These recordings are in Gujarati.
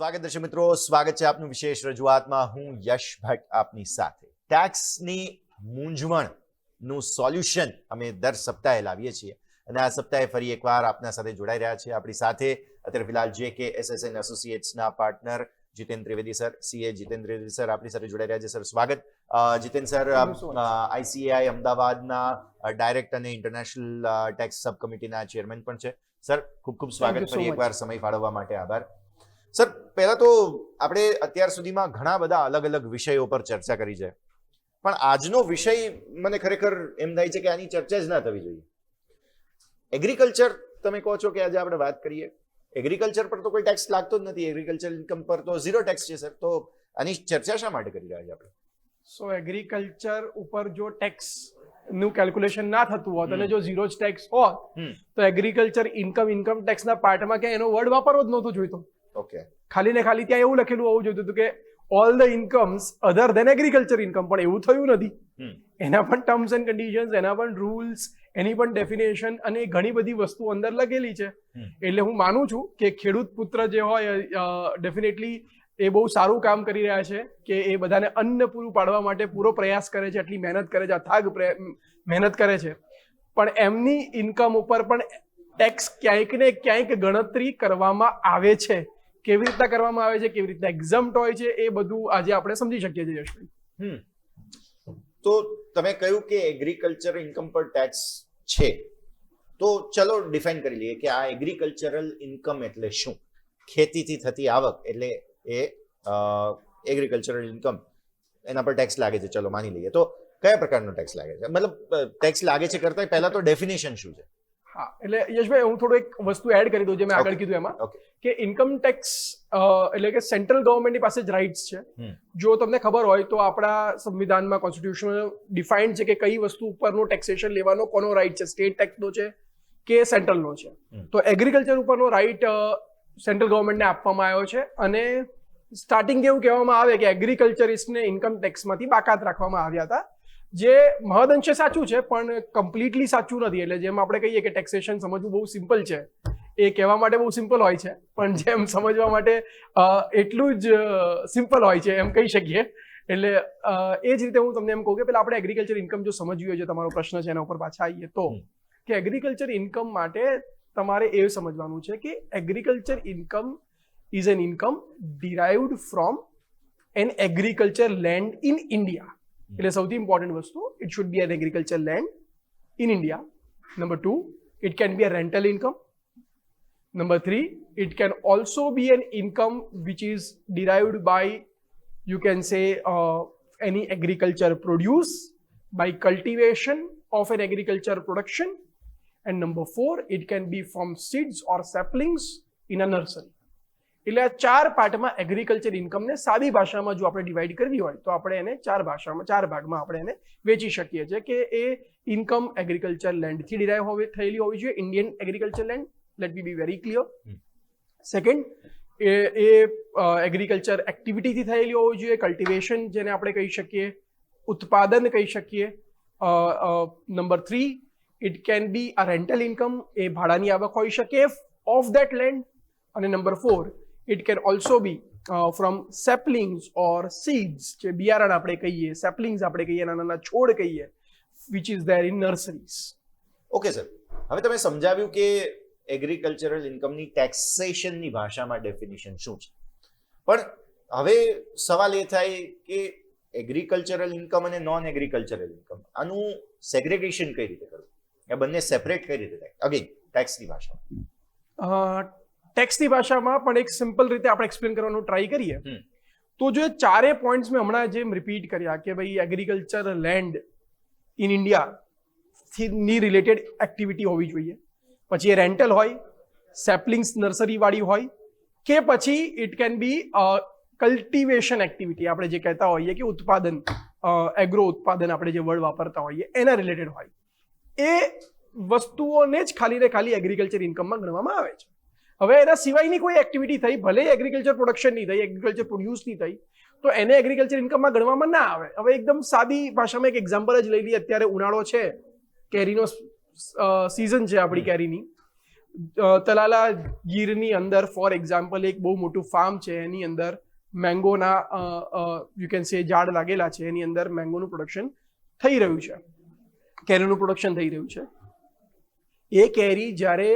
સ્વાગત દર્શક મિત્રો, સ્વાગત છે આપનું વિશેષ રજૂઆતમાં. હું યશ ભટ્ટ આપની સાથે. ટેક્સની મૂંઝવણનું સોલ્યુશન અમે દર સપ્તાહે લાવીએ છીએ અને આ સપ્તાહે ફરી એકવાર આપના સાથે જોડાઈ રહ્યા છે. આપણી સાથે અત્યારે ફિલહાલ JK SSN એસોસિએટ્સના partner જીતેન Trivedi sir, CA જીતેન Trivedi sir આપણી સાથે જોડાઈ રહ્યા છે. સર સ્વાગત. જીતેન સર ICAI અમદાવાદના ડાયરેક્ટ અને ઇન્ટરનેશનલ ટેક્સ સબ કમિટીના ચેરમેન પણ છે. સર ખૂબ ખૂબ સ્વાગત, ફરી એકવાર સમય ફાળવવા માટે આભાર. સર પહેલા તો આપણે અત્યાર સુધીમાં ઘણા બધા અલગ અલગ વિષયો પર ચર્ચા કરી છે, પણ આજનો વિષય મને ખરેખર એમ થાય છે કે આની ચર્ચા જ ના થવી જોઈએ. એગ્રીકલ્ચર તમે કહો છો કે આજે આપણે વાત કરીએ. એગ્રીકલ્ચર પર તો કોઈ ટેક્સ લાગતો જ નથી, એગ્રીકલ્ચર ઇન્કમ પર તો 0 ટેક્સ છે સર. તો આની ચર્ચા શા માટે કરી રહ્યા છીએ આપણે? સો એગ્રીકલ્ચર ઉપર જો ટેક્સ નું કેલ્ક્યુલેશન ના થતું હોત અને જો 0 જ ટેક્સ હોત તો એગ્રીકલ્ચર ઇન્કમ ટેક્સના પાર્ટમાં કે એનો વર્ડ વાપરવો જ નહોતો જોઈતો. ઓકે, ખાલી ને ખાલી ત્યાં એવું લખેલું હોવું જોઈતું હતું કે all the incomes other than agriculture income, પણ એવું થયું નથી. એના પણ ટર્મ્સ એન્ડ કન્ડિશન્સ, એના પણ રૂલ્સ, એની પણ ડેફિનેશન અને ઘણી બધી વસ્તુ અંદર લખેલી છે. એટલે હું માનું છું કે ખેડૂત પુત્ર જે હોય ડેફિનેટલી એ બહુ સારું કામ કરી રહ્યા છે કે એ બધાને અન્ન પૂરું પાડવા માટે પૂરો પ્રયાસ કરે છે, એટલી મહેનત કરે છે, અથાગ મહેનત કરે છે. પણ એમની ઇન્કમ ઉપર પણ ટેક્સ ક્યાંક ને ક્યાંક ગણતરી કરવામાં આવે છે. કેવી રીતના કરવામાં આવે છે, કેવી રીતના એક્ઝમ્પ્ટ હોય છે, એ બધું આજે આપણે સમજી શકીએ છીએ યશભાઈ. તો તમે કહ્યું કે એગ્રીકલ્ચર ઇન્કમ પર ટેક્સ છે, તો ચલો ડિફાઇન કરી લઈએ કે આ એગ્રીકલ્ચરલ ઇન્કમ એટલે શું. ખેતીથી થતી આવક એટલે એ એગ્રીકલ્ચરલ ઇન્કમ, એના પર ટેક્સ લાગે છે, ચલો માની લઈએ. તો કયા પ્રકારનો ટેક્સ લાગે છે, મતલબ ટેક્સ લાગે છે કરતા પહેલા તો ડેફિનેશન શું છે? હા, એટલે યશભાઈ હું થોડું એક વસ્તુ એડ કરી દઉં જે મેં આગળ કીધું એમાં, કે ઇન્કમ ટેક્સ એટલે કે સેન્ટ્રલ ગવર્મેન્ટની પાસે જ રાઇટ્સ છે. જો તમને ખબર હોય તો આપણા સંવિધાનમાં કોન્સ્ટિટ્યુશનમાં ડિફાઇન્ડ છે કે કઈ વસ્તુ ઉપરનો ટેક્સેશન લેવાનો કોનો રાઇટ છે, સ્ટેટ ટેક્સનો છે કે સેન્ટ્રલનો છે. તો એગ્રીકલ્ચર ઉપરનો રાઇટ સેન્ટ્રલ ગવર્મેન્ટને આપવામાં આવ્યો છે અને સ્ટાર્ટિંગ એવું કહેવામાં આવે કે એગ્રીકલ્ચરિસ્ટને ઇન્કમ ટેક્સમાંથી બાકાત રાખવામાં આવ્યા હતા, જે મહદઅંશે સાચું છે પણ કમ્પ્લીટલી સાચું નથી. એટલે જેમ આપણે કહીએ કે ટેક્સેશન સમજવું બહુ સિમ્પલ છે, એ કહેવા માટે બહુ સિમ્પલ હોય છે, પણ જેમ સમજવા માટે એટલું જ સિમ્પલ હોય છે એમ કહી શકીએ. એટલે એ જ રીતે હું તમને એમ કહું કે પેલા આપણે એગ્રીકલ્ચર ઇન્કમ જો સમજવી હોય, જે તમારો પ્રશ્ન છે એના ઉપર પાછા આવીએ તો, કે એગ્રીકલ્ચર ઇન્કમ માટે તમારે એ સમજવાનું છે કે agriculture income is an income derived from an agriculture land in India. એટલે સૌથી ઇમ્પોર્ટન્ટ વસ્તુ, it should be an agriculture land in India. Number 2, it can be a rental income. Number 3, it can also be an income which is derived by, you can say, any agriculture produce by cultivation of an agriculture production. And number 4, it can be from seeds or saplings in a nursery. એટલે આ 4 પાર્ટમાં એગ્રીકલ્ચર ઇન્કમને સાદી ભાષામાં જો આપણે ડિવાઈડ કરવી હોય તો આપણે એને 4 ભાગમાં આપણે એને વેચી શકીએ છીએ કે એ ઇન્કમ એગ્રીકલ્ચર લેન્ડથી ડિરાઈવ થયેલી હોવી જોઈએ, Indian agriculture land. Let me be very clear. Second, એ એગ્રીકલ્ચર એક્ટિવિટીથી થયેલી હોવી જોઈએ, કલ્ટિવેશન જેને આપણે કહી શકીએ, ઉત્પાદન કહી શકીએ. Number 3, it can be a rental income, એ ભાડાની આવક હોઈ શકે ઓફ ધેટ લેન્ડ. અને number 4, it can also be from saplings or seeds, જે બિયારણ આપણે કહીએ, સેપલિંગ્સ આપણે કહીએ, નાના નાના છોડ કહીએ, which is there in nurseries. Okay sir, હવે તમે સમજાવ્યું કે એગ્રીકલ્ચરલ ઇન્કમની ટેક્સેશનની ભાષામાં ડેફિનેશન શું છે, પણ હવે સવાલ એ થાય કે એગ્રીકલ્ચરલ ઇન્કમ અને નોન એગ્રીકલ્ચરલ ઇન્કમ, આનું સેગ્રેગેશન કઈ રીતે કરવું, આ બંને સેપરેટ કઈ રીતે થાય? અગેન ટેક્સની ભાષામાં. ટેક્સની ભાષામાં પણ એક સિમ્પલ રીતે આપણે એક્સપ્લેન કરવાનો ટ્રાય કરીએ તો જો 4 પોઈન્ટ્સ મેં હમણાં જેમ રિપીટ કર્યા કે ભાઈ એગ્રીકલ્ચર લેન્ડ ઇન ઇન્ડિયા ની રિલેટેડ એક્ટિવિટી હોવી જોઈએ, પછી એ રેન્ટલ હોય, સેપલિંગ્સ નર્સરી વાળી હોય, કે પછી it can B cultivation activity, આપણે જે કહેતા હોઈએ કે ઉત્પાદન, એગ્રો ઉત્પાદન આપણે જે વર્ડ વાપરતા હોઈએ એના રિલેટેડ હોય. એ વસ્તુઓને જ ખાલી ને ખાલી એગ્રીકલ્ચર ઇન્કમમાં ગણવામાં આવે છે. હવે એના સિવાયની કોઈ એક્ટિવિટી થઈ, ભલે એગ્રીકલ્ચર પ્રોડક્શનની થઈ, એગ્રીકલ્ચર પ્રોડ્યુસની થઈ, તો એને એગ્રીકલ્ચર ઇન્કમમાં ગણવામાં ના આવે. હવે એકદમ સાદી ભાષામાં એક એક્ઝામ્પલ જ લઈ લઈએ. અત્યારે ઉનાળો છે, કેરીનો સિઝન છે આપણી કેરીની, તલાલા ગીરની અંદર ફોર એક્ઝામ્પલ એક બહુ મોટું ફાર્મ છે, એની અંદર મેંગોના યુ કેન સે ઝાડ લાગેલા છે, એની અંદર મેંગોનું પ્રોડક્શન થઈ રહ્યું છે, કેરીનું પ્રોડક્શન થઈ રહ્યું છે. એ કેરી જ્યારે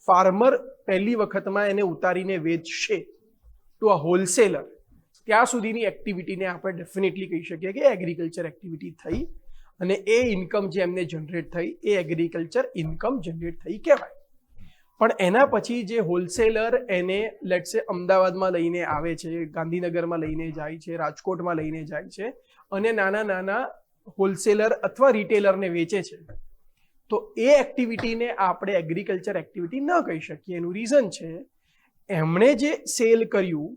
ફાર્મર પહેલી વખતમાં એને ઉતારીને વેચશે ટુ અ હોલસેલર, ત્યાં સુધીની એક્ટિવિટીને આપણે ડેફિનેટલી કહી શકીએ કે એગ્રીકલ્ચર એક્ટિવિટી થઈ, અને એ ઇન્કમ જે એમને જનરેટ થઈ એ એગ્રીકલ્ચર ઇન્કમ જનરેટ થઈ કહેવાય. પણ એના પછી જે હોલસેલર એને લેટ્સ સે અમદાવાદમાં લઈને આવે છે, ગાંધીનગરમાં લઈને જાય છે, રાજકોટમાં લઈને જાય છે, અને નાના નાના હોલસેલર અથવા રિટેલરને વેચે છે, તો એ એક્ટિવિટીને આપણે એગ્રીકલ્ચર એક્ટિવિટી ન કહી શકીએ. એનું રીઝન છે એમણે જે સેલ કર્યું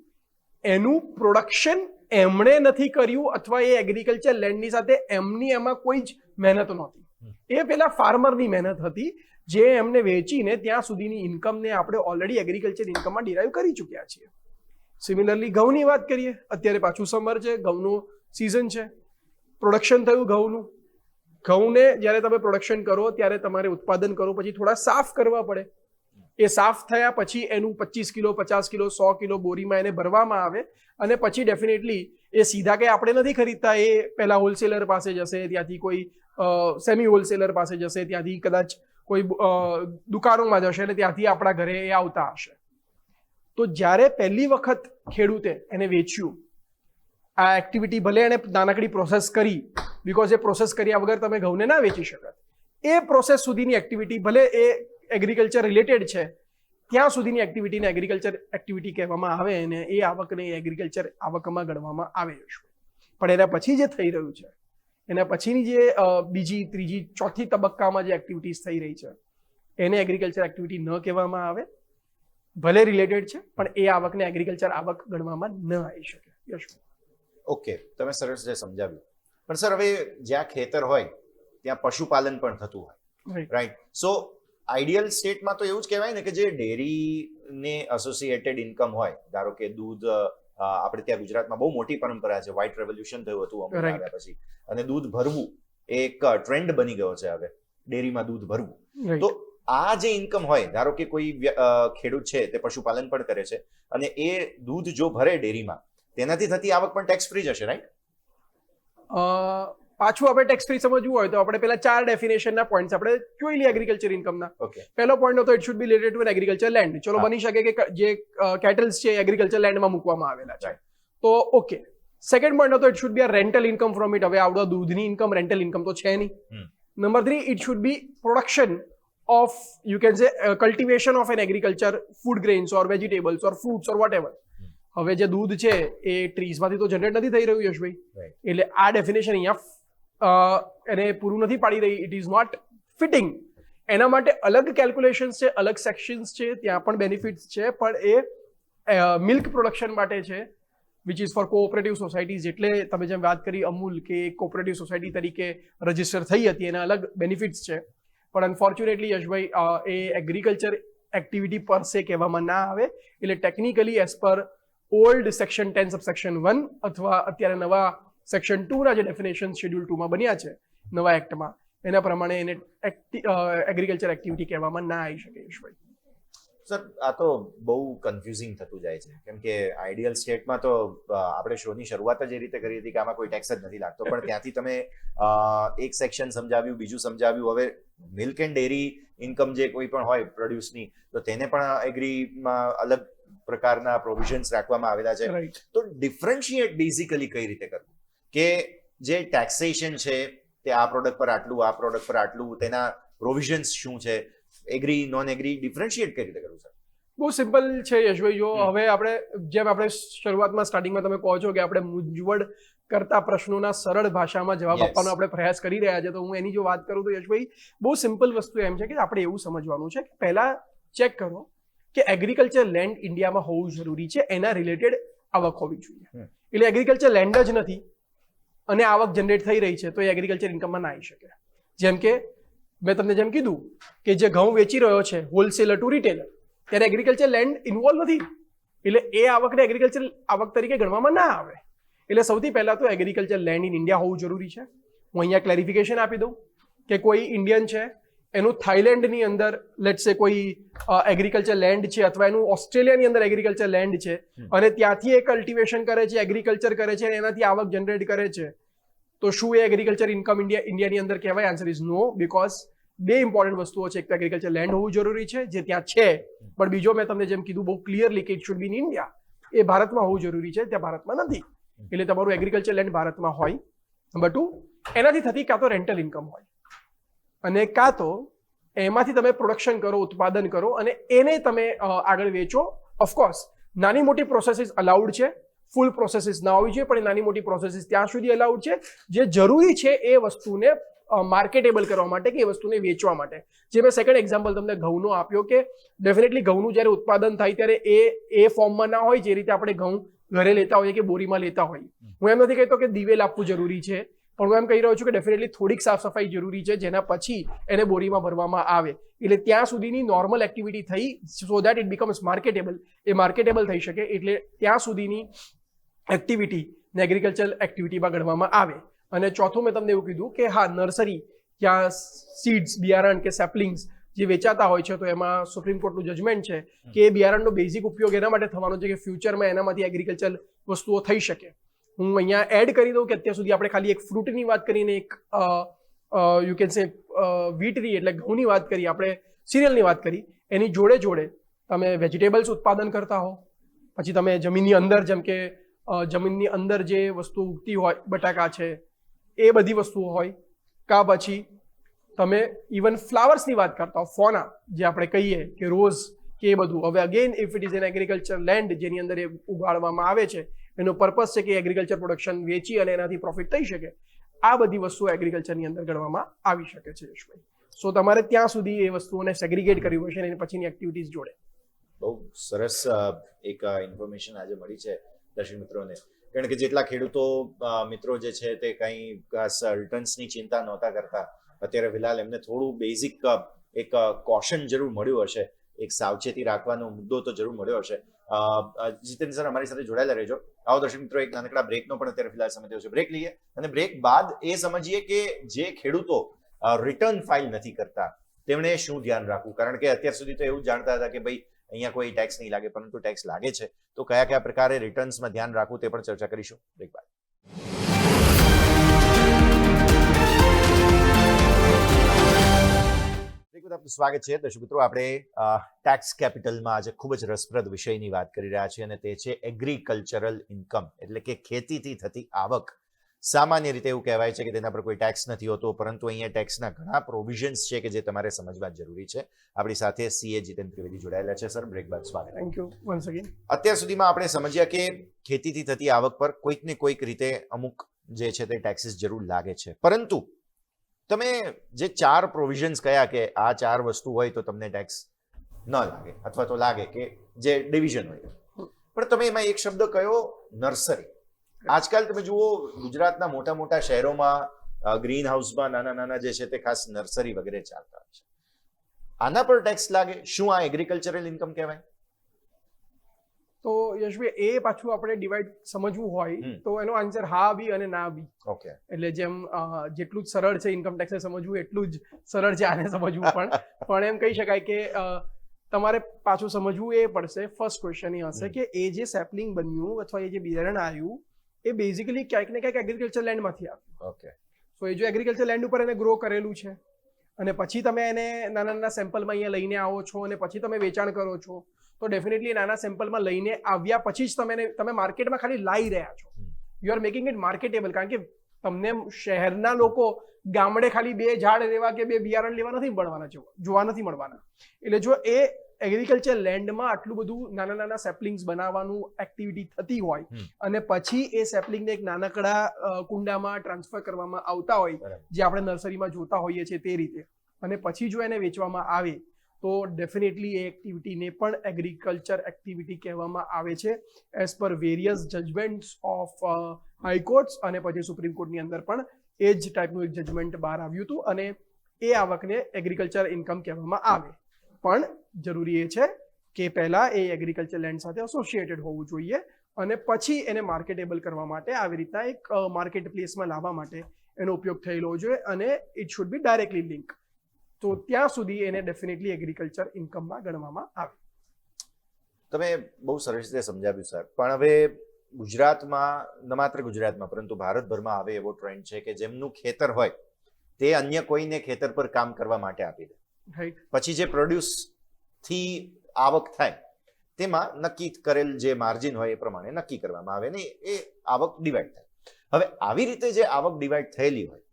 એનું પ્રોડક્શન એમણે નથી કર્યું, અથવા એ એગ્રીકલ્ચર લેન્ડની સાથે એમની એમાં કોઈ જ મહેનત નહોતી. એ પેલા ફાર્મરની મહેનત હતી જે એમને વેચીને ત્યાં સુધીની ઇન્કમને આપણે ઓલરેડી એગ્રીકલ્ચર ઇન્કમમાં ડિરાઈવ કરી ચૂક્યા છીએ. સિમિલરલી ઘઉંની વાત કરીએ, અત્યારે પાછું સમર છે, ઘઉંનું સિઝન છે, પ્રોડક્શન થયું ઘઉંનું. ઘઉંને જ્યારે તમે પ્રોડક્શન કરો ત્યારે તમારે ઉત્પાદન કરો પછી થોડા સાફ કરવા પડે. એ સાફ થયા પછી એનું 25 કિલો 50 કિલો 100 કિલો બોરીમાં એને ભરવામાં આવે, અને પછી ડેફિનેટલી એ સીધા કંઈ આપણે નથી ખરીદતા, એ પહેલા હોલસેલર પાસે જશે, ત્યાંથી કોઈ સેમી હોલસેલર પાસે જશે, ત્યાંથી કદાચ કોઈ દુકાનોમાં જશે, અને ત્યાંથી આપણા ઘરે એ આવતા હશે. તો જ્યારે પહેલી વખત ખેડૂતે એને વેચ્યું, આ એક્ટિવિટી ભલે એને નાનકડી પ્રોસેસ કરી, બિકોઝ એ પ્રોસેસ કર્યા વગર તમે ઘઉંને ના વેચી શકત, એ પ્રોસેસ સુધીની એક્ટિવિટી ભલે એ એગ્રીકલ્ચર રિલેટેડ છે, ત્યાં સુધીની એક્ટિવિટીને એગ્રીકલ્ચર એક્ટિવિટી કહેવામાં આવે, અને એ આવકને એગ્રીકલ્ચર આવકમાં ગણવામાં આવે છે. પણ એના પછી જે થઈ રહ્યું છે, એના પછીની જે બીજી ત્રીજી ચોથી તબક્કામાં જે એક્ટિવિટીઝ થઈ રહી છે, એને એગ્રીકલ્ચર એક્ટિવિટી ન કહેવામાં આવે. ભલે રિલેટેડ છે, પણ એ આવકને એગ્રીકલ્ચર આવક ગણવામાં ન આવી શકે. યશ. ઓકે, તમે સરસ જે સમજાવ્યું. પણ સર, હવે જ્યાં ખેતર હોય ત્યાં પશુપાલન પણ થતું હોય, રાઈટ? સો આઈડિયલ સ્ટેટમાં તો એવું જ કહેવાય ને કે જે ડેરીને એસોસિએટેડ ઇન્કમ હોય, ધારો કે દૂધ, આપણે ત્યાં ગુજરાતમાં બહુ મોટી પરંપરા છે, વ્હાઇટ રેવોલ્યુશન થયું હતું અમુક આવ્યા પછી, અને દૂધ ભરવું એક ટ્રેન્ડ બની ગયો છે હવે, ડેરીમાં દૂધ ભરવું. તો આ જે ઇન્કમ હોય, ધારો કે કોઈ ખેડૂત છે તે પશુપાલન પણ કરે છે, અને એ દૂધ જો ભરે ડેરીમાં, તેનાથી થતી આવક પણ ટેક્સ ફ્રી જશે, રાઈટ? પાછું આપણે ટેક્સ ફ્રી સમજવું હોય તો આપણે પેલા 4 ડેફિનેશનના પોઈન્ટ્સ આપણે જોઈ લઈએ એગ્રીકલ્ચર ઇન્કમના. પહેલો પોઈન્ટ હતો it should B related to agriculture land. ચલો, બની શકે કે જે કેટલ્સ છે એગ્રીકલ્ચર લેન્ડમાં મૂકવામાં આવેલા છે, તો ઓકે. સેકન્ડ પોઈન્ટ હતો it should B a rental income from it. હવે આવડો દૂધની ઇન્કમ રેન્ટલ ઇન્કમ તો છે નહીં. Number 3, it should B production of you can say cultivation of an agriculture, food grains or vegetables or fruits or whatever. હવે જે દૂધ છે એ ટ્રીઝમાંથી તો જનરેટ નથી થઈ રહ્યું યશભાઈ, એટલે આ ડેફિનેશન અહીંયા એને પૂરું નથી પાડી રહી. It is not fitting. એના માટે અલગ કેલ્ક્યુલેશન્સ છે, અલગ સેક્શન્સ છે, ત્યાં પણ બેનિફિટ્સ છે, પણ એ મિલ્ક પ્રોડક્શન માટે છે, which is four cooperative societies. એટલે તમે જેમ વાત કરી અમૂલ કે કોઓપરેટિવ સોસાયટી તરીકે રજીસ્ટર થઈ હતી, એના અલગ બેનિફિટ્સ છે. પણ અનફોર્ચ્યુનેટલી યશભાઈ એ એગ્રીકલ્ચર એક્ટિવિટી પર સે કહેવામાં ના આવે. એટલે technically as per old section 10 subsection 1 અથવા અત્યારે નવા સેક્શન 2 ના જે ડેફિનેશન શેડ્યુલ 2 માં બન્યા છે નવા એક્ટમાં, એના પ્રમાણે એને એગ્રીકલ્ચર એક્ટિવિટી કહેવામાં ના આવી શકે યશભાઈ. સર, આ તો બહુ કન્ફ્યુઝિંગ થતું જાય છે, કેમ કે આઈડિયલ સ્ટેટમાં તો આપણે શોની શરૂઆત જ એ રીતે કરી હતી કે આમાં કોઈ ટેક્સ જ નથી લાગતો, પણ ત્યાંથી તમે એક સેક્શન સમજાવ્યું, બીજું સમજાવ્યું. હવે મિલ્ક એન્ડ ડેરી ઇન્કમ જે કોઈ પણ હોય પ્રોડ્યુસની, તો તેને પણ એગ્રીમાં અલગ પ્રકારના પ્રોવિઝન્સ રાખવામાં આવેલા છે. તો ડિફરન્શિએટ બેઝિકલી કઈ રીતે કરવું કે જે ટેક્સેશન છે તે આ પ્રોડક્ટ પર આટલું, આ પ્રોડક્ટ પર આટલું, તેના પ્રોવિઝન્સ શું છે, એગ્રી નોન એગ્રી, ડિફરન્શિએટ કઈ રીતે કરવું? સર, બહુ સિમ્પલ છે યશભાઈ. જો હવે આપણે જેમ આપણે શરૂઆતમાં સ્ટાર્ટિંગમાં તમે કહો છો કે આપણે મૂંઝવણ કરતા પ્રશ્નોના સરળ ભાષામાં જવાબ આપવાનો આપણે પ્રયાસ કરી રહ્યા છે, તો હું એની જો વાત કરું તો યશભાઈ બહુ સિમ્પલ વસ્તુ એમ છે કે આપણે એવું સમજવાનું છે કે પહેલા ચેક કરો કે એગ્રીકલ્ચર લેન્ડ ઇન્ડિયામાં હોવું જરૂરી છે, એના રિલેટેડ આવક હોવી જોઈએ. એટલે એગ્રીકલ્ચર લેન્ડ જ નથી અને આવક જનરેટ થઈ રહી છે તો એ એગ્રીકલ્ચર ઇન્કમમાં ના આવી શકે. જેમ કે મેં તમને જેમ કીધું કે જે ઘઉં વેચી રહ્યો છે હોલસેલર ટુ રિટેલર, ત્યારે એગ્રીકલ્ચર લેન્ડ ઇન્વોલ્વ નથી, એટલે એ આવકને એગ્રીકલ્ચર આવક તરીકે ગણવામાં ના આવે. એટલે સૌથી પહેલા તો એગ્રીકલ્ચર લેન્ડ ઇન ઇન્ડિયા હોવું જરૂરી છે. હું અહીંયા ક્લેરિફિકેશન આપી દઉં કે કોઈ ઇન્ડિયન છે, એનું થાઈલેન્ડની અંદર લેટ્સ સે કોઈ એગ્રીકલ્ચર લેન્ડ છે અથવા એનું ઓસ્ટ્રેલિયાની અંદર એગ્રીકલ્ચર લેન્ડ છે અને ત્યાંથી એ કલ્ટિવેશન કરે છે, એગ્રીકલ્ચર કરે છે અને એનાથી આવક જનરેટ કરે છે, તો શું એ એગ્રીકલ્ચર ઇન્કમ ઇન્ડિયાની અંદર કહેવાય? આન્સર ઇઝ નો, બીકોઝ બે ઇમ્પોર્ટન્ટ વસ્તુઓ છે. એક તો એગ્રીકલ્ચર લેન્ડ હોવું જરૂરી છે જે ત્યાં છે, પણ બીજો મેં તમને જેમ કીધું બહુ ક્લિયરલી કે it should be in India, એ ભારતમાં હોવું જરૂરી છે, ત્યાં ભારતમાં નથી. એટલે તમારું એગ્રીકલ્ચર લેન્ડ ભારતમાં હોય. નંબર 2, એનાથી થતી કાં તો રેન્ટલ ઇન્કમ હોય અને કાં તો એમાંથી તમે પ્રોડક્શન કરો, ઉત્પાદન કરો અને એને તમે આગળ વેચો. ઓફકોર્સ નાની મોટી પ્રોસેસીસ અલાઉડ છે, ફૂલ પ્રોસેસીસ ના હોવી જોઈએ, પણ એ નાની મોટી પ્રોસેસીસ ત્યાં સુધી અલાઉડ છે જે જરૂરી છે એ વસ્તુને માર્કેટેબલ કરવા માટે કે એ વસ્તુને વેચવા માટે. જે મેં સેકન્ડ એક્ઝામ્પલ તમને ઘઉંનો આપ્યો કે ડેફિનેટલી ઘઉંનું જ્યારે ઉત્પાદન થાય ત્યારે એ ફોર્મમાં ના હોય જે રીતે આપણે ઘઉં ઘરે લેતા હોઈએ કે બોરીમાં લેતા હોઈએ. હું એમ નથી કહેતો કે દિવેલ આપવું જરૂરી છે, પણ હું એમ કહી રહ્યો છું કે ડેફિનેટલી થોડીક સાફ સફાઈ જરૂરી છે જેના પછી એને બોરીમાં ભરવામાં આવે. એટલે ત્યાં સુધીની નોર્મલ એક્ટિવિટી થઈ so that it becomes marketable, A marketable થઈ શકે એટલે ત્યાં સુધીની એક્ટિવિટી એગ્રીકલ્ચર એક્ટિવિટીમાં ગણવામાં આવે. અને ચોથું મેં તમને એવું કીધું કે હા, નર્સરી ત્યાં સીડ્સ, બિયારણ કે સેપલિંગ્સ જે વેચાતા હોય છે, તો એમાં સુપ્રીમ કોર્ટનું જજમેન્ટ છે કે એ બિયારણનો બેઝિક ઉપયોગ એના માટે થવાનો છે કે ફ્યુચરમાં એનામાંથી એગ્રીકલ્ચર વસ્તુઓ થઈ શકે. હું અહીંયા એડ કરી દઉં કે અત્યાર સુધી આપણે ખાલી એક ફ્રૂટની વાત કરીને, એક યુ કેન સે વીટની એટલે ઘઉંની વાત કરી, આપણે સિરિયલની વાત કરી, એની જોડે જોડે તમે વેજીટેબલ્સ ઉત્પાદન કરતા હો, પછી તમે જમીનની અંદર જેમ કે જમીનની અંદર જે વસ્તુ ઉગતી હોય, બટાકા છે, એ બધી વસ્તુઓ હોય, કાં પછી તમે ઇવન ફ્લાવર્સની વાત કરતા હો, ફોના જે આપણે કહીએ કે રોઝ કે એ બધું. હવે again if it is an agriculture land જેની અંદર એ ઉગાડવામાં આવે છે, એનો પર્પઝ છે કે એગ્રીકલ્ચર પ્રોડક્શન વેચી અને એનાથી પ્રોફિટ થઈ શકે, આ બધી વસ્તુઓ એગ્રીકલ્ચરની અંદર ગણવામાં આવી શકે છે યશભાઈ. સો તમારે ત્યાં સુધી એ વસ્તુઓને સેગ્રીગેટ કરવી પડશે અને પછીની એક્ટિવિટીઝ જોડે. બહુ સરસ એક ઇન્ફોર્મેશન આજે મળી છે દર્શક મિત્રોને, કારણ કે જેટલા ખેડૂતો મિત્રો જે છે તે કંઈ રિટર્ન્સની ચિંતા નહોતા કરતા, અત્યારે ફિલહાલ એમને થોડું બેઝિક એક કોશન જરૂર મળ્યું હશે, એક સાવચેતી રાખવાનો મુદ્દો તો જરૂર મળ્યો હશે. જીતેન સર અમારી સાથે જોડાયેલા રહેજો. આવો દર્શક મિત્રો, એક નાનકડા બ્રેકનો પણ અત્યારે ફિલહાલ સમય થયો છે, બ્રેક લઈએ અને બ્રેક બાદ એ સમજીએ કે જે ખેડૂતો રિટર્ન ફાઇલ નથી કરતા તેમણે શું ધ્યાન રાખવું, કારણ કે અત્યાર સુધી તો એવું જાણતા હતા કે ભાઈ અહીંયા કોઈ ટેક્સ નહીં લાગે, પરંતુ ટેક્સ લાગે છે, તો કયા કયા પ્રકારે રિટર્ન્સમાં ધ્યાન રાખવું તે પણ ચર્ચા કરીશું બ્રેક બાદ. આપનું સ્વાગત છે દર્શક મિત્રો. આપણે ટેક્સ કેપિટલમાં આજે ખૂબ જ રસપ્રદ વિષયની વાત કરી રહ્યા છીએ અને તે છે એગ્રીકલ્ચરલ ઇન્કમ, એટલે કે ખેતીથી થતી આવક. સામાન્ય રીતે એવું કહેવાય છે કે તેના પર કોઈ ટેક્સ નથી હોતો, પરંતુ અહીંયા ટેક્સના ઘણા પ્રોવિઝન્સ છે કે જે તમારે સમજવા જરૂરી છે. આપણી સાથે સીએ જીતેન ત્રિવેદી જોડાયેલા છે. સર, બ્રેક બાદ સ્વાગત. Thank you once again. અત્યાર સુધીમાં આપણે સમજ્યા કે ખેતીથી થતી આવક પર કોઈક ને કોઈક રીતે અમુક જે છે તે ટેક્સીસ જરૂર લાગે છે, પરંતુ તમે જે 4 પ્રોવિઝન્સ કયા કે આ 4 વસ્તુ હોય તો તમને ટેક્સ ન લાગે અથવા તો લાગે કે જે ડિવિઝન હોય, પણ તમે એમાં એક શબ્દ કયો, નર્સરી. આજકાલ તમે જુઓ ગુજરાતના મોટા મોટા શહેરોમાં ગ્રીન હાઉસમાં નાના નાના જે છે તે ખાસ નર્સરી વગેરે ચાલતા હોય છે. આના પર ટેક્સ લાગે? શું આ એગ્રીકલ્ચરલ ઇન્કમ કહેવાય? તો યશભાઈ, એ પાછું આપણે ડિવાઈડ સમજવું હોય તો એનો આન્સર હા બી અને ના બી. ઓકે. એટલે જેમ જેટલું જ સરળ છે ઇન્કમ ટેક્સને સમજવું એટલું જ સરળ છે આને સમજવું પણ એમ કહી શકાય કે તમારે પાછું સમજવું એ પડશે. ફર્સ્ટ ક્વેશ્ચન એ હશે કે એ જે સેપલિંગ બન્યું અથવા એ જે બિયારણ આવ્યું એ બેઝિકલી ક્યાંક ને ક્યાંક એગ્રીકલ્ચર લેન્ડમાંથી આવ્યું. ઓકે. સો એ જો એગ્રીકલ્ચર લેન્ડ ઉપર એને ગ્રો કરેલું છે અને પછી તમે એને નાના નાના સેમ્પલમાં અહીંયા લઈને આવો છો અને પછી તમે વેચાણ કરો છો, તો ડેફિનેટલી નાના સેમ્પલમાં લઈને આવ્યા પછી જ તમે માર્કેટમાં ખાલી લાવી રહ્યા છો. You are making it marketable. કારણ કે તમને શહેરના લોકો ગામડે ખાલી 2 ઝાડ લેવા કે 2 બિયારણ લેવા નથી મળવાના, જોવા નથી મળવાના. એટલે જો એ એગ્રીકલ્ચર લેન્ડમાં આટલું બધું નાના નાના સેપલિંગ્સ બનાવવાનું એક્ટિવિટી થતી હોય અને પછી એ સેપલિંગને એક નાનકડા કુંડામાં ટ્રાન્સફર કરવામાં આવતા હોય જે આપણે નર્સરીમાં જોતા હોઈએ છીએ તે રીતે, અને પછી જો એને વેચવામાં આવે તો ડેફિનેટલી એ એક્ટિવિટીને પણ એગ્રીકલ્ચર એક્ટિવિટી કહેવામાં આવે છે as per various judgements of હાઈકોર્ટ્સ, અને પછી સુપ્રીમ કોર્ટની અંદર પણ એ જ ટાઈપનું એક જજમેન્ટ બહાર આવ્યું હતું અને એ આવકને એગ્રીકલ્ચર ઇન્કમ કહેવામાં આવે. પણ જરૂરી એ છે કે પહેલા એ એગ્રીકલ્ચર લેન્ડ સાથે એસોસિએટેડ હોવું જોઈએ અને પછી એને માર્કેટેબલ કરવા માટે આવી રીતના એક માર્કેટ પ્લેસમાં લાવવા માટે એનો ઉપયોગ થયેલો જોઈએ અને it should B directly link. તો ત્યાં સુધી એને ડેફિનેટલી એગ્રીકલ્ચર ઇન્કમમાં ગણવામાં આવે. તમે બહુ સરસ રીતે સમજાવ્યું સર, પણ હવે ગુજરાતમાં, ન માત્ર ગુજરાતમાં પરંતુ ભારતભરમાં હવે એવો ટ્રેન્ડ છે કે જેમનું ખેતર હોય તે અન્ય કોઈને ખેતર પર કામ કરવા માટે આપી દે, રાઈટ. પછી જે પ્રોડ્યુસ થી આવક થાય તેમાં નક્કી કરેલ જે માર્જિન હોય એ પ્રમાણે નક્કી કરવામાં આવે ને એ આવક ડિવાઈડ થાય. હવે આવી રીતે જે આવક ડિવાઈડ થયેલી હોય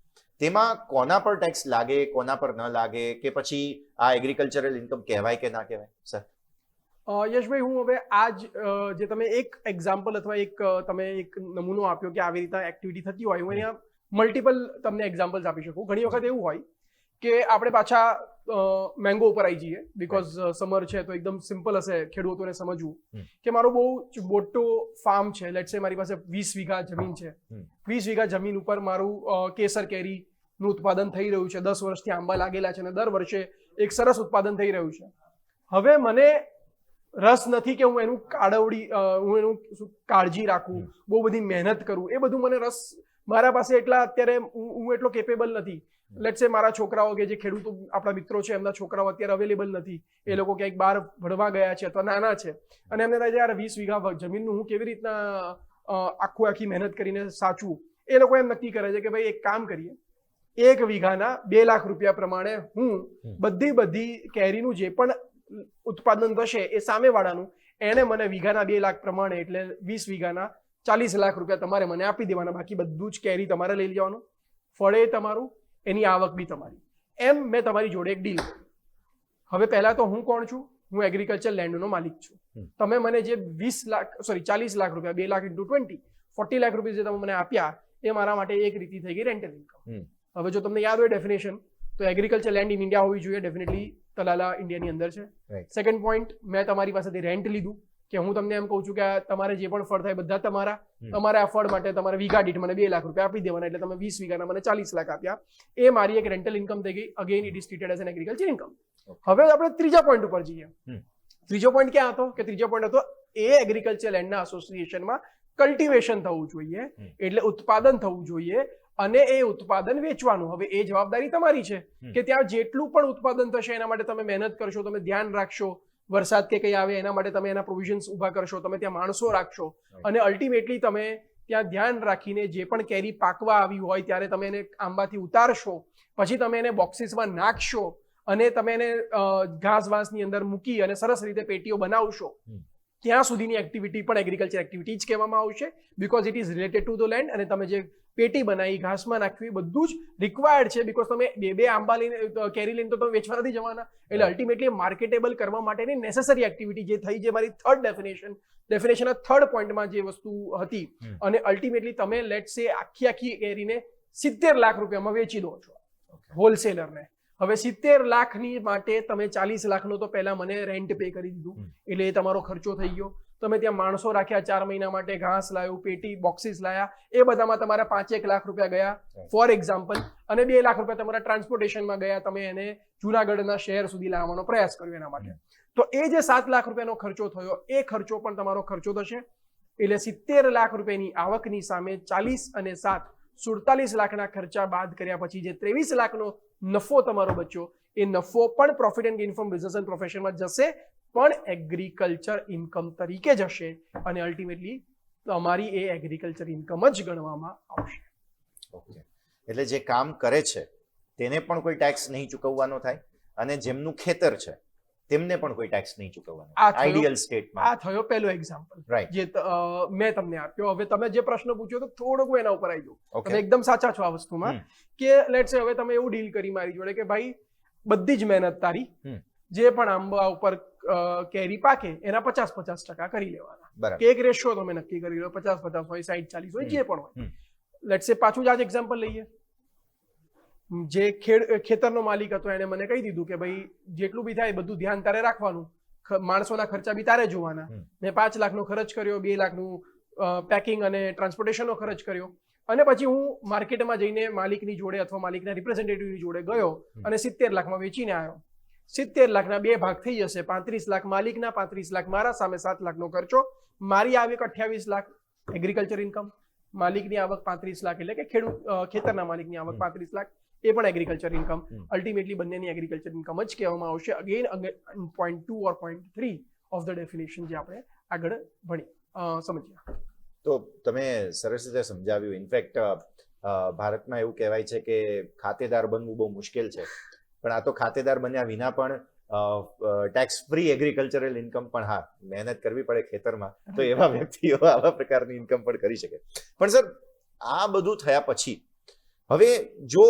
તેમાં કોના પર ટેક્સ લાગે, કોના પર ન લાગે, કે પછી આ એગ્રીકલ્ચરલ ઇન્કમ કહેવાય કે ના કહેવાય સર? યશભાઈ, હું હવે આજ જે તમે એક એક્ઝામ્પલ અથવા તમે એક નમૂનો આપ્યો કે આવી રીતે એક્ટિવિટી થતી હોય, હું અહીંયા મલ્ટિપલ તમને એક્ઝામ્પલ્સ આપી શકું. ઘણી વખત એવું હોય કે આપણે પાછા મેંગો ઉપર આવી જઈએ, બીકોઝ સમર છે તો એકદમ સિમ્પલ હશે ખેડૂતોને સમજવું કે મારો બહુ મોટો ફાર્મ છે, લેટ્સ સે મારી પાસે 20 વીઘા જમીન છે. 20 વીઘા જમીન ઉપર મારું કેસર કેરીનું ઉત્પાદન થઈ રહ્યું છે, 10 વર્ષથી આંબા લાગેલા છે અને દર વર્ષે એક સરસ ઉત્પાદન થઈ રહ્યું છે. હવે મને રસ નથી કે હું એનું કાળજી રાખું, બહુ બધી મહેનત કરું, એ બધું મને રસ મારા પાસે અત્યારે હું એટલો કેપેબલ નથી. લેટ્સ સે મારા છોકરાઓ કે જે ખેડૂતો આપણા મિત્રો છે એમના છોકરાઓ અત્યારે અવેલેબલ નથી, એ લોકો ક્યાંક બહાર ભણવા ગયા છે અથવા નાના છે અને એમને થાય યાર 20 વીઘા જમીનનું હું કેવી રીતના આખી મહેનત કરીને સાચવું. એ લોકો એમ નક્કી કરે છે કે ભાઈ એક કામ કરીએ, 1 વીઘાના 2 લાખ રૂપિયા પ્રમાણે હું બધી કેરીનું જે પણ ઉત્પાદન થશે એ સામેવાળાનું એને મને વીઘાના 2 લાખ પ્રમાણે એટલે 20 વીઘાના 40 લાખ રૂપિયા તમારે મને આપી દેવાના, બાકી બધું જ કેરી તમારે લઈ લેવાનું, ફળે તમારું, એની આવક બી તમારી. એમ મેં તમારી જોડે એક ડીલ કરી. હવે પહેલા તો હું કોણ છું? હું એગ્રીકલ્ચર લેન્ડનો માલિક છું. તમે મને જે 40 લાખ રૂપિયા, 2 લાખ ઇન્ટુ 20, 40 લાખ રૂપિયા જે તમે મને આપ્યા એ મારા માટે એક રીતિ થઈ ગઈ રેન્ટલ ઇન્કમ. હવે જો તમને યાદ હોય ડેફિનેશન, તો એગ્રીકલ્ચર લેન્ડ ઇન ઇન્ડિયા હોવી જોઈએ, ડેફિનેટલી તલાલા ઇન્ડિયાની અંદર છે. સેકન્ડ પોઈન્ટ, મેં તમારી પાસેથી રેન્ટ લીધું કે હું તમને એમ કહું છું કે તમારે જે પણ ફળ થાય બધા તમારા, તમારે આ ફળ માટે તમારે વીઘા દીઠ મને 2 લાખ રૂપિયા આપી દેવાના, એટલે તમે 20 વીઘાના મને 40 લાખ આપ્યા. એ મારી એક રેન્ટલ ઇન્કમ થઈ ગઈ. Again it is treated as an agriculture income. હવે આપણે ત્રીજા પોઈન્ટ ઉપર જઈએ. ત્રીજો પોઈન્ટ ક્યાં હતો? કે ત્રીજો પોઈન્ટ હતો એ એગ્રીકલ્ચર લેન્ડના એસોસિએશનમાં કલ્ટિવેશન થવું જોઈએ, એટલે ઉત્પાદન થવું જોઈએ અને એ ઉત્પાદન વેચવાનું. હવે એ જવાબદારી તમારી છે કે ત્યાં જેટલું પણ ઉત્પાદન થશે એના માટે તમે મહેનત કરશો, તમે ધ્યાન રાખશો, વરસાદ કે કંઈ આવે એના માટે તમે એના પ્રોવિઝન્સ ઊભા કરશો, તમે ત્યાં માણસો રાખશો અને અલ્ટિમેટલી તમે ત્યાં ધ્યાન રાખીને જે પણ કેરી પાકવા આવી હોય ત્યારે તમે એને આંબાથી ઉતારશો, પછી તમે એને બોક્સિસમાં નાખશો અને તમે એને ઘાસ વાસની અંદર મૂકી અને સરસ રીતે પેટીઓ બનાવશો. ત્યાં સુધીની એક્ટિવિટી પણ એગ્રીકલ્ચર એક્ટિવિટી જ કહેવામાં આવશે, because it is related to the land. અને તમે જે પેટી બનાવી, ઘાસમાં નાખવી, બધું જ રિક્વાયર્ડ છે, બીકોઝ તમે બે આંબા લઈને કેરી લઈને તો તમે વેચવા નથી જવાના. એટલે અલ્ટિમેટલી માર્કેટેબલ કરવા માટેની નેસેસરી એક્ટિવિટી જે થઈ, જે મારી થર્ડ ડેફિનેશનના થર્ડ પોઈન્ટમાં જે વસ્તુ હતી. અને અલ્ટિમેટલી તમે લેટ્સ સે આખી કેરીને 70 લાખ રૂપિયામાં વેચી દો છો હોલસેલરને. હવે 70 લાખની માટે તમે 40 લાખનો તો પહેલા મને રેન્ટ પે કરી દીધું, એટલે એ તમારો ખર્ચો થઈ ગયો. તમે ત્યાં માણસો રાખ્યા 4 મહિના માટે, ઘાસ લાવ્યું, પેટી, બોક્સિસ લાયા, એ બધામાં તમારા 5-1 લાખ રૂપિયા ગયા ફોર એક્ઝામ્પલ. અને 2 લાખ રૂપિયા તમારા ટ્રાન્સપોર્ટેશનમાં ગયા, તમે એને જુનાગઢના શહેર સુધી લાવવાનો પ્રયાસ કર્યો એના માટે. તો એ જે 7 લાખ રૂપિયાનો ખર્ચો થયો, એ ખર્ચો પણ તમારો ખર્ચો થશે. એટલે 70 લાખ રૂપિયાની આવકની સામે 40 અને 7 47 લાખના ખર્ચા બાદ કર્યા પછી જે 23 લાખનો નફો તમારો બચ્યો, એ નફો પણ profit and gain from business and પ્રોફેશનમાં જશે, પણ એગ્રીકલ્ચર ઇન્કમ તરીકે જશે અને અલ્ટિમેટલી તમારી એ એગ્રીકલ્ચર ઇન્કમ જ ગણવામાં આવશે. ઓકે, એટલે જે કામ કરે છે તેને પણ કોઈ ટેક્સ નહીં ચૂકવવાનો થાય અને જેમનું ખેતર છે તેમને પણ કોઈ ટેક્સ નહીં ચૂકવવાનો. આઈડિયલ સ્ટેટમાં આ થયો પહેલો એક્ઝામ્પલ, રાઈટ, જે મેં તમને આપ્યો. હવે તમે જે પ્રશ્ન પૂછ્યો તો થોડુંક એના ઉપર આવી જાઓ. તમે એકદમ સાચા છો આ વસ્તુમાં કે લેટ્સ સે હવે તમે એવું ડીલ કરી મારી જોડે કે ભાઈ બધી જ મહેનત તારી, જે પણ આંબા ઉપર કેરી પાકે એના 50% કરી લેવાના, કે એક રેશિયો તમે નક્કી કરી લો, 50-50 હોય, 60-40 હોય, જે પણ હોય. લેટ્સ સે પાછું જ આ જ એક્ઝામ્પલ લઈએ. જે ખેતરનો માલિક હતો એને મને કહી દીધું કે ભાઈ જેટલું બી થાય બધું ધ્યાન તારે રાખવાનું, માણસોના ખર્ચા બી તારે જોવાના. મેં 5 લાખનો ખર્ચ કર્યો, 2 લાખનું પેકિંગ અને ટ્રાન્સપોર્ટેશનનો ખર્ચ કર્યો, અને પછી હું માર્કેટમાં જઈને માલિકની જોડે અથવા માલિકના રિપ્રેઝેન્ટેટિવની જોડે ગયો અને 70 લાખમાં વેચીને આવ્યો. 70 લાખના 2 ભાગ થઈ જશે, 35 લાખ માલિકના, 35 લાખ મારા, સામે 7 લાખનો ખર્ચો. મારી આવક 28 લાખ એગ્રીકલ્ચર ઇન્કમ, માલિકની આવક 35 લાખ, એટલે કે ખેતરના માલિકની આવક 35 લાખ. એ પણ એગ્રીકલ્ચર ઇન્કમ. અલ્ટિમેટલી બંનેની એગ્રીકલ્ચર ઇન્કમ જ કહેવામાં આવશે. Again point 2 or point 3 of the definition જે આપણે આગળ સમજ્યા. તો તમે સરસ રીતે સમજાવ્યું. ઇનફેક્ટ ભારતમાં એવું કહેવાય છે કે ખાતેદાર બનવું બહુ મુશ્કેલ છે, પણ આ તો ખાતેદાર બન્યા વિના પણ ટેક્સ ફ્રી એગ્રીકલ્ચરલ ઇન્કમ પણ, હા, મહેનત કરવી પડે ખેતરમાં, તો એવા વ્યક્તિઓ આવા પ્રકારની ઇન્કમ પણ કરી શકે. પણ સર, આ બધું થયા પછી હવે જો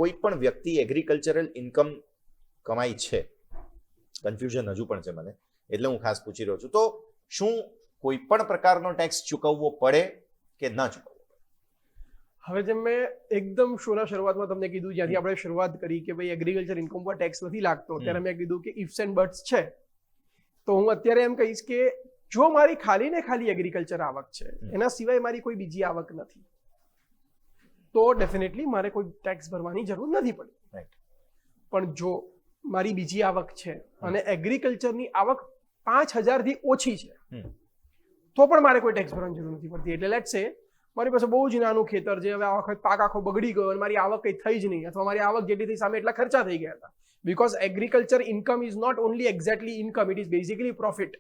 કોઈ પણ વ્યક્તિ એગ્રીકલ્ચરલ ઇન્કમ કમાઈ છે, કન્ફ્યુઝન હજુ પણ છે મને, એટલે હું ખાસ પૂછી રહ્યો છું, તો શું કોઈ પણ પ્રકારનો ટેક્સ ચૂકવવો પડે કે ન ચૂકવવો? હવે જેમ મેં એકદમ શોના શરૂઆતમાં તમને કીધું, જ્યાંથી આપણે શરૂઆત કરી કે ભાઈ એગ્રીકલ્ચર ઇન્કમ પર ટેક્સ નથી લાગતો, ત્યારે મેં કીધું કે ઇફ્સ એન્ડ બટ્સ છે. તો હું અત્યારે એમ કહીશ કે જો મારી ખાલી ને ખાલી એગ્રીકલ્ચર આવક છે, એના સિવાય મારી કોઈ બીજી આવક નથી, તો ડેફિનેટલી મારે કોઈ ટેક્સ ભરવાની જરૂર નથી પડી. પણ જો મારી બીજી આવક છે અને એગ્રીકલ્ચરની આવક 5,000 થી ઓછી છે, તો પણ મારે કોઈ ટેક્સ ભરવાની જરૂર નથી પડતી. એટલે લેટ્સ સે મારી પાસે બહુ જ નાનું ખેતર છે, હવે આ વખત પાક આખો બગડી ગયો અને મારી આવક કંઈ થઈ જ નહીં, અથવા મારી આવક જેટલી થઈ સામે એટલા ખર્ચા થઈ ગયા હતા. Because agriculture income is not only exactly income, it is basically profit.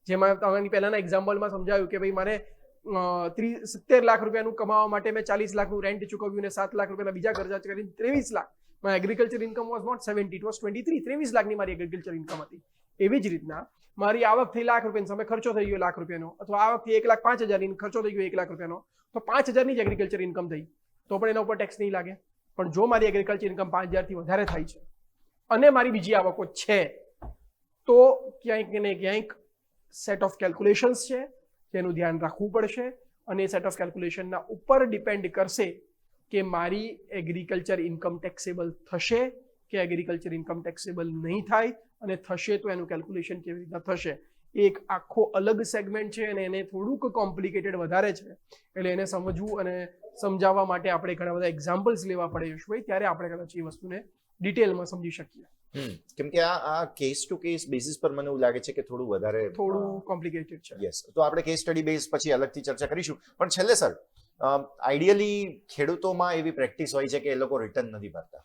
જેમાં તમારી પહેલાના એક્ઝામ્પલમાં સમજાવ્યું કે ભાઈ મારે 70 લાખ રૂપિયાનું કમાવા માટે મેં 40 લાખનું રેન્ટ ચૂકવ્યું અને 7 લાખ રૂપિયાના બીજા ખર્ચા કરીને 23 lakh. My agriculture income was not 70, it was 23. 23 લાખની મારી એગ્રીકલ્ચર ઇન્કમ હતી. એવી જ રીતના મારી આવક થઈ લાખ રૂપિયાની સામે ખર્ચો થઈ ગયો લાખ રૂપિયાનો, અથવા આવક થઈ 1,05,000 ખર્ચો થઈ ગયો 1 લાખ રૂપિયાનો, તો 5,000ની જ એગ્રીકલ્ચર ઇન્કમ થઈ, તો પણ એના ઉપર ટેક્સ નહીં લાગે. પણ જો મારી એગ્રીકલ્ચર ઇન્કમ 5,000થી વધારે થાય છે અને મારી બીજી આવકો છે, તો ક્યાંક ને ક્યાંક સેટ ઓફ કેલ્ક્યુલેશન્સ છે જેનું ધ્યાન રાખવું પડશે, અને સેટ ઓફ કેલ્ક્યુલેશનના ઉપર ડિપેન્ડ કરશે કે મારી એગ્રીકલ્ચર ઇન્કમ ટેક્સેબલ થશે કે એગ્રીકલ્ચર ઇન્કમ ટેક્સેબલ નહીં થાય, અને થશે તો એનું કેલ્ક્યુલેશન કેવી રીતના થશે. એક આખો અલગ સેગમેન્ટ છે અને એને થોડુંક કોમ્પ્લિકેટેડ વધારે છે, એટલે એને સમજવું અને સમજાવવા માટે આપણે ઘણા બધા એક્ઝામ્પલ્સ લેવા પડે યશભાઈ, ત્યારે આપણે કદાચ એ વસ્તુને ડિટેલમાં સમજી શકીએ. કેમ કે આ કેસ ટુ કેસ બેસિસ પર મને એવું લાગે છે કે થોડું કોમ્પ્લિકેટેડ છે. યસ, તો આપણે કેસ સ્ટડી બેઝ પછી અલગથી ચર્ચા કરીશું. પણ છેલ્લે સર, આઈડિયલી ખેડૂતોમાં એવી પ્રેક્ટિસ હોય છે કે એ લોકો રિટર્ન નથી ભરતા.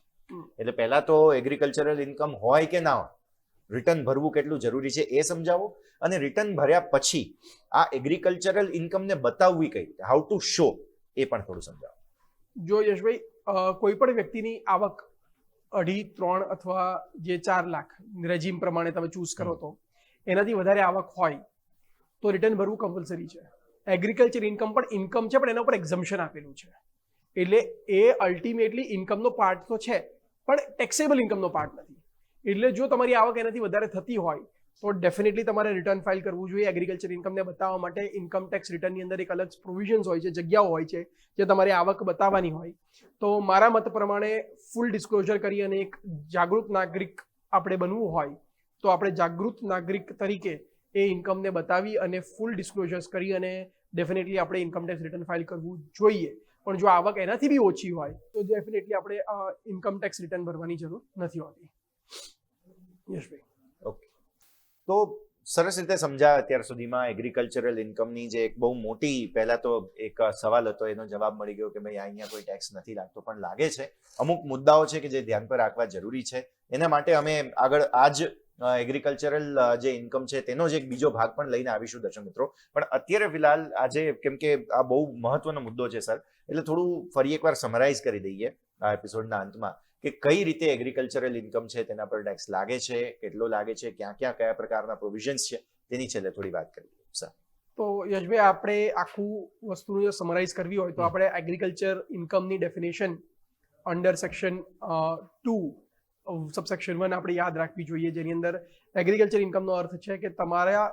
એટલે પહેલા તો એગ્રીકલ્ચરલ ઇન્કમ હોય કે ના હોય, રિટર્ન ભરવું કેટલું જરૂરી છે એ સમજાવો, અને રિટર્ન ભર્યા પછી આ એગ્રીકલ્ચરલ ઇન્કમને બતાવવી કઈ રીતે, હાઉ ટુ શો, એ પણ થોડું સમજાવો. જો યશભાઈ, કોઈ પણ વ્યક્તિની આવક 2.5, 3 અથવા જે 4 લાખ રેજીમ પ્રમાણે તમે ચૂઝ કરો તો એનાથી વધારે આવક હોય તો રિટર્ન ભરવું કમ્પલસરી છે. એગ્રીકલ્ચર ઇન્કમ પણ ઇન્કમ છે, પણ એના ઉપર એક્ઝમ્પશન આપેલું છે, એટલે એ અલ્ટિમેટલી ઇન્કમનો પાર્ટ તો છે પણ ટેક્સેબલ ઇન્કમનો પાર્ટ નથી. એટલે જો તમારી આવક એનાથી વધારે થતી હોય તો ડેફિનેટલી તમારે રિટર્ન ફાઇલ કરવું જોઈએ. એગ્રીકલ્ચર ઇન્કમને બતાવવા માટે ઇન્કમ ટેક્સ રિટર્નની અંદર એક અલગ પ્રોવિઝન્સ હોય છે, જગ્યાઓ હોય છે જે તમારી આવક બતાવવાની હોય. તો મારા મત પ્રમાણે ફૂલ ડિસ્ક્લોઝર કરી અને એક જાગૃત નાગરિક આપણે બનવું હોય તો આપણે જાગૃત નાગરિક તરીકે એ ઇન્કમને બતાવી અને ફૂલ ડિસ્ક્લોઝર્સ કરી અને ડેફિનેટલી આપણે ઇન્કમ ટેક્સ રિટર્ન ફાઇલ કરવું જોઈએ. પણ જો આવક એનાથી બી ઓછી હોય તો ડેફિનેટલી આપણે ઇન્કમ ટેક્સ રિટર્ન ભરવાની જરૂર નથી હોતી. યશભાઈ, ઓકે, તો સરસ રીતે સમજાય અત્યાર સુધીમાં એગ્રીકલ્ચરલ ઇન્કમની જે એક બહુ મોટી, પહેલા તો એક સવાલ હતો એનો જવાબ મળી ગયો કે ભાઈ અહીંયા કોઈ ટેક્સ નથી લાગતો, પણ લાગે છે. અમુક મુદ્દાઓ છે કે જે ધ્યાન પર રાખવા જરૂરી છે. એના માટે અમે આગળ આજ એગ્રીકલ્ચરલ જે ઇન્કમ છે તેનો જ એક બીજો ભાગ પણ લઈને આવીશું દર્શક મિત્રો. પણ અત્યારે ફિલહાલ આજે, કેમ કે આ બહુ મહત્વનો મુદ્દો છે સર, એટલે થોડું ફરી એકવાર સમરાઇઝ કરી દઈએ આ એપિસોડના અંતમાં કે કઈ રીતે એગ્રીકલ્ચરલ ઇન્કમ છે તેના પર ટેક્સ લાગે છે, કેટલો લાગે છે, ક્યાં ક્યાં કયા પ્રકારના પ્રોવિઝન્સ છે, તેની છેલ્લે થોડી વાત કરીએ સર. તો યશભાઈ, આપણે આખું વસ્તુનું સમરાઇઝ કરવી હોય તો આપણે એગ્રીકલ્ચર ઇન્કમની ડેફિનેશન અંડર સેક્શન 2 સબસેક્શન 1 આપણે યાદ રાખવી જોઈએ, જેની અંદર એગ્રીકલ્ચર ઇન્કમનો અર્થ છે કે તમારા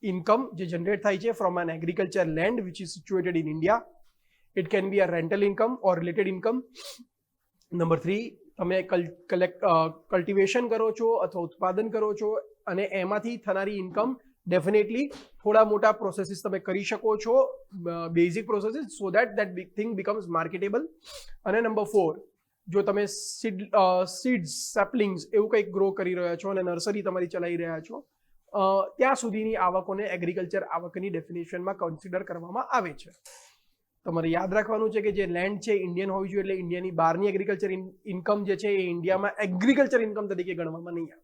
ઇન્કમ જે જનરેટ થાય છે from an agriculture land which is situated in India. It can be a rental income or related income. Number 3, તમે કલ્ટિવેશન કરો છો અથવા ઉત્પાદન કરો છો અને એમાંથી થનારી ઇન્કમ ડેફિનેટલી થોડા મોટા પ્રોસેસીસ તમે કરી શકો છો, basic processes, so that thing becomes marketable. અને નંબર 4, જો તમે સીડ્સ, સેપલિંગ્સ એવું કંઈક ગ્રો કરી રહ્યા છો અને નર્સરી તમારી ચલાવી રહ્યા છો, ત્યાં સુધીની આવકોને એગ્રીકલ્ચર આવકની ડેફિનેશનમાં કન્સિડર કરવામાં આવે છે. તમારે યાદ રાખવાનું છે કે જે લેન્ડ છે ઇન્ડિયન હોવી જોઈએ, એટલે ઇન્ડિયાની બહારની એગ્રીકલ્ચર ઇન્કમ જે છે એ ઇન્ડિયામાં એગ્રીકલ્ચર ઇન્કમ તરીકે ગણવામાં નહીં આવે.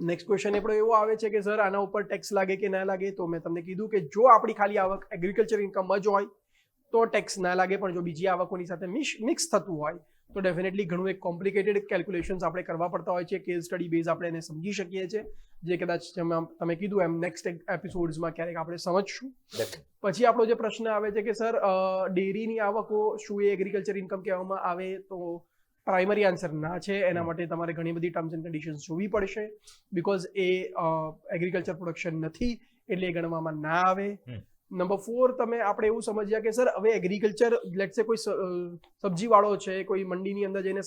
નેક્સ્ટ ક્વેશ્ચન આપણો એવો આવે છે કે સર આના ઉપર ટેક્સ લાગે કે ના લાગે? તો મેં તમને કીધું કે જો આપણી ખાલી આવક એગ્રીકલ્ચર ઇન્કમ જ હોય તો ટેક્સ ના લાગે, પણ જો બીજી આવકોની સાથે મિક્સ થતું હોય તો ડેફિનેટલી ઘણું એક કોમ્પ્લિકેટેડ કેલ્ક્યુલેશન્સ આપણે કરવા પડતા હોય છે. કેસ સ્ટડી બેઝ આપણે એને સમજી શકીએ છીએ, જે કદાચ તમે કીધું એમ નેક્સ્ટ એપિસોડ્સમાં ક્યારેક આપણે સમજશું. પછી આપણો જે પ્રશ્ન આવે છે કે સર ડેરીની આવકો શું એ એગ્રીકલ્ચર ઇન્કમ કહેવામાં આવે? તો પ્રાઇમરી આન્સર ના છે. એના માટે તમારે ઘણી બધી ટર્મ્સ એન્ડ કન્ડિશન્સ જોવી પડશે, બિકોઝ એ એગ્રીકલ્ચર પ્રોડક્શન નથી, એટલે એ ગણવામાં ના આવે. નંબર 4 આપણે એવું સમજ્યા કે સર હવે એગ્રીકલ્ચર લેટ્સ સે કોઈ સબ્જી વાળો છે, કોઈ મંડીની અંદર જઈને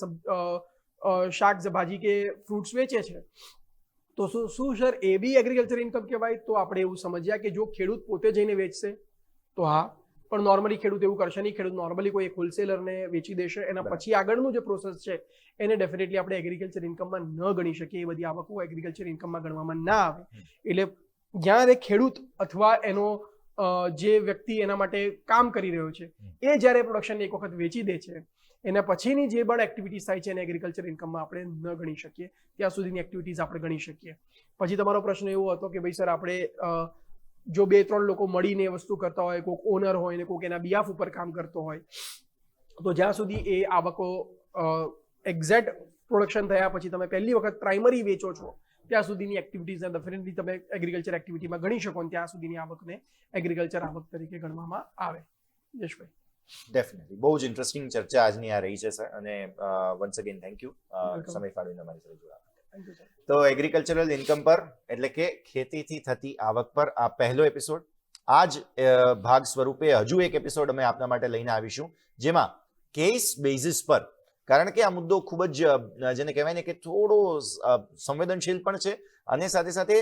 શાકભાજી કે ફ્રૂટ્સ વેચે છે, તો શું સર એ બી એગ્રીકલ્ચર ઇન્કમ કહેવાય? તો આપણે એવું સમજ્યા કે જો ખેડૂત પોતે જઈને વેચશે તો હા, પણ નોર્મલી ખેડૂત એવું કરશે નહીં. ખેડૂત નોર્મલી કોઈ એક હોલસેલરને વેચી દેશે, એના પછી આગળનું જે પ્રોસેસ છે એને ડેફિનેટલી આપણે એગ્રીકલ્ચર ઇન્કમમાં ન ગણી શકીએ. એ બધી આવકો એગ્રીકલ્ચર ઇન્કમમાં ગણવામાં ના આવે. એટલે જ્યારે ખેડૂત અથવા એનો જે વ્યક્તિ એના માટે કામ કરી રહ્યો છે એ જ્યારે પ્રોડક્શન એક વખત વેચી દે છે, એના પછીની જે પણ એક્ટિવિટીઝ થાય છે એને એગ્રીકલ્ચર ઇન્કમમાં આપણે ન ગણી શકીએ. ત્યાં સુધીની એક્ટિવિટીઝ આપણે ગણી શકીએ. પછી તમારો પ્રશ્ન એવો હતો કે ભાઈ સર આપણે જો 2-3 લોકો મળીને વસ્તુ કરતા હોય, કોઈક ઓનર હોય ને કોઈક એના બિહાફ ઉપર કામ કરતો હોય, તો જ્યાં સુધી એ આવકો એક્ઝેક્ટ પ્રોડક્શન થયા પછી તમે પહેલી વખત પ્રાઇમરી વેચો છો ત્યાં સુધીની એક્ટિવિટીઝને ડેફિનેટલી તમે એગ્રીકલ્ચર એક્ટિવિટીમાં ગણી શકો, અને ત્યાં સુધીની આવકને એગ્રીકલ્ચર આવક તરીકે ગણવામાં આવે. યશભાઈ, ડેફિનેટલી બહુ જ ઇન્ટરેસ્ટિંગ ચર્ચા આજની આ રહી છે સર, અને વન્સ અગેન થેન્ક યુ સમય ફાળવીને અમારી સાથે જોડાવા. તો એગ્રીકલ્ચરલ ઇન્કમ પર એટલે કે ખેતીથી થતી આવક પર આ પહેલો એપિસોડ. આ જ ભાગ સ્વરૂપે હજુ એક એપિસોડ અમે આપના માટે લઈને આવીશું, જેમાં કેસ બેઝિસ પર, કારણ કે આ મુદ્દો ખૂબ જ જેને કહેવાય ને કે થોડો સંવેદનશીલ પણ છે અને સાથે સાથે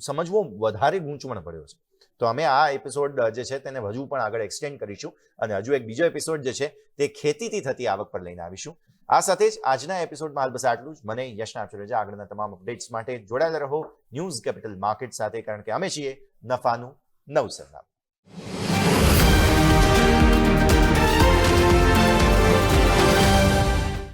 સમજવો વધારે ગૂંચવણ પડ્યો છે. તો અમે આ એપિસોડ જે છે તેને હજુ પણ આગળ એક્સટેન્ડ કરીશું અને હજુ એક બીજો એપિસોડ જે છે તે ખેતીથી થતી આવક પર લઈને આવીશું. આ સાથે જ આજના એપિસોડમાં હાલ બસ આટલું જ. મને યશના આપશો રજા. આગળના તમામ અપડેટ્સ માટે જોડાયેલા રહો ન્યૂઝ કેપિટલ માર્કેટ સાથે, કારણ કે અમે છીએ નફાનું નવ સરનામું.